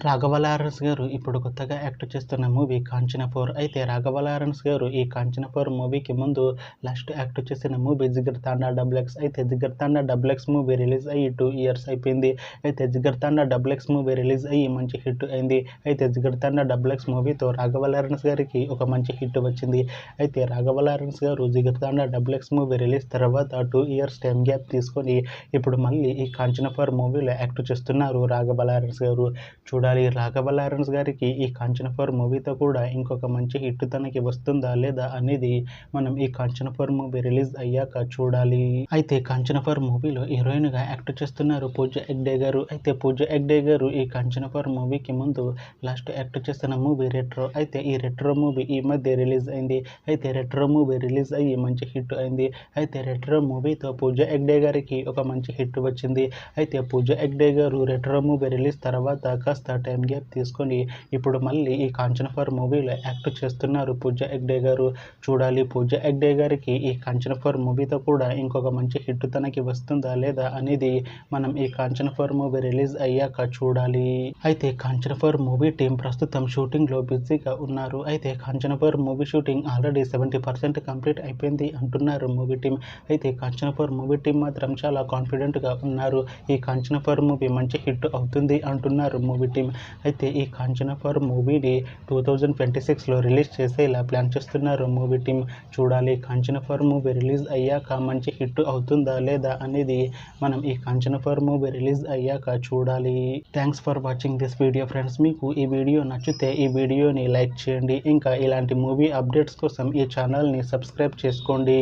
Raghava Lawrence గారు ఇప్పుడు కొత్తగా యాక్ట్ చేస్తున్న మూవీ 'కాంచన 4'. అయితే రాఘవ లారెన్స్ గారు ఈ 'కాంచన 4' మూవీకి ముందు లాస్ట్ యాక్ట్ చేసిన మూవీ 'జిగర్తండా డబుల్ ఎక్స్'. అయితే 'జిగర్తండా డబుల్ ఎక్స్' మూవీ రిలీజ్ అయ్యి 2 years అయిపోయింది. అయితే 'జిగర్తండా డబుల్ ఎక్స్' మూవీ రిలీజ్ అయ్యి మంచి హిట్ అయింది. అయితే 'జిగర్తండా డబుల్ ఎక్స్' మూవీతో రాఘవ లారెన్స్ గారికి ఒక మంచి హిట్ వచ్చింది. అయితే రాఘవ లారెన్స్ గారు 'జిగర్తండా డబుల్ ఎక్స్' మూవీ రిలీజ్ తర్వాత 2 years టైం గ్యాప్ తీసుకొని ఇప్పుడు మళ్ళీ ఈ 'కాంచన 4' మూవీలో యాక్ట్ చేస్తున్నారు రాఘవ లారెన్స్ గారు. చూడాలి రాఘవ లారెన్స్ గారికి ఈ 'కాంచన 4' మూవీతో కూడా ఇంకొక మంచి హిట్ తనకి వస్తుందా లేదా అనేది మనం ఈ 'కాంచన 4' మూవీ రిలీజ్ అయ్యాక చూడాలి. అయితే 'కాంచన 4' మూవీలో హీరోయిన్ గా యాక్ట్ చేస్తున్నారు పూజ హెగ్డే గారు. అయితే పూజ హెగ్డే గారు ఈ 'కాంచన 4' మూవీకి ముందు లాస్ట్ యాక్ట్ చేస్తున్న మూవీ 'రెట్రో'. అయితే ఈ 'రెట్రో' మూవీ ఈ మధ్య రిలీజ్ అయింది. అయితే 'రెట్రో' మూవీ రిలీజ్ అయ్యి మంచి హిట్ అయింది. అయితే 'రెట్రో' మూవీతో పూజ హెగ్డే గారికి ఒక మంచి హిట్ వచ్చింది. అయితే పూజ హెగ్డే గారు 'రెట్రో' మూవీ రిలీజ్ తర్వాత కాస్త టైం గ్యాప్ తీసుకొని ఇప్పుడు మళ్ళీ ఈ 'కాంచన 4' మూవీలో యాక్ట్ చేస్తున్నారు పూజ హెగ్డే గారు. చూడాలి పూజ హెగ్డే గారికి ఈ 'కాంచన 4' మూవీతో కూడా ఇంకొక మంచి హిట్ తనకి వస్తుందా లేదా అనేది మనం ఈ 'కాంచన 4' మూవీ రిలీజ్ అయ్యాక చూడాలి. అయితే 'కాంచన 4' మూవీ టీం ప్రస్తుతం షూటింగ్ లో బిజీగా ఉన్నారు. అయితే 'Kanchana 4' movie shooting already 70% complete అయిపోయింది అంటున్నారు మూవీ టీం. అయితే 'కాంచన 4' మూవీ టీం మాత్రం చాలా కాన్ఫిడెంట్ గా ఉన్నారు. ఈ 'కాంచన 4' మూవీ మంచి హిట్ అవుతుంది అంటున్నారు మూవీ టీం. అయితే ఈ 'కాంచన 4' మూవీని 2026లో రిలీజ్ చేసేలా ప్లాన్ చేస్తున్నారు మూవీ టీం. చూడాలి 'కాంచన 4' మూవీ రిలీజ్ అయ్యాక మంచి హిట్ అవుతుందా లేదా అనేది మనం ఈ 'కాంచన 4' మూవీ రిలీజ్ అయ్యాక చూడాలి. Thanks for watching this video friends. మీకు ఈ వీడియో నచ్చితే ఈ వీడియోని లైక్ చేయండి. ఇంకా ఇలాంటి మూవీ అప్డేట్స్ కోసం ఈ ఛానల్ని సబ్స్క్రైబ్ చేసుకోండి.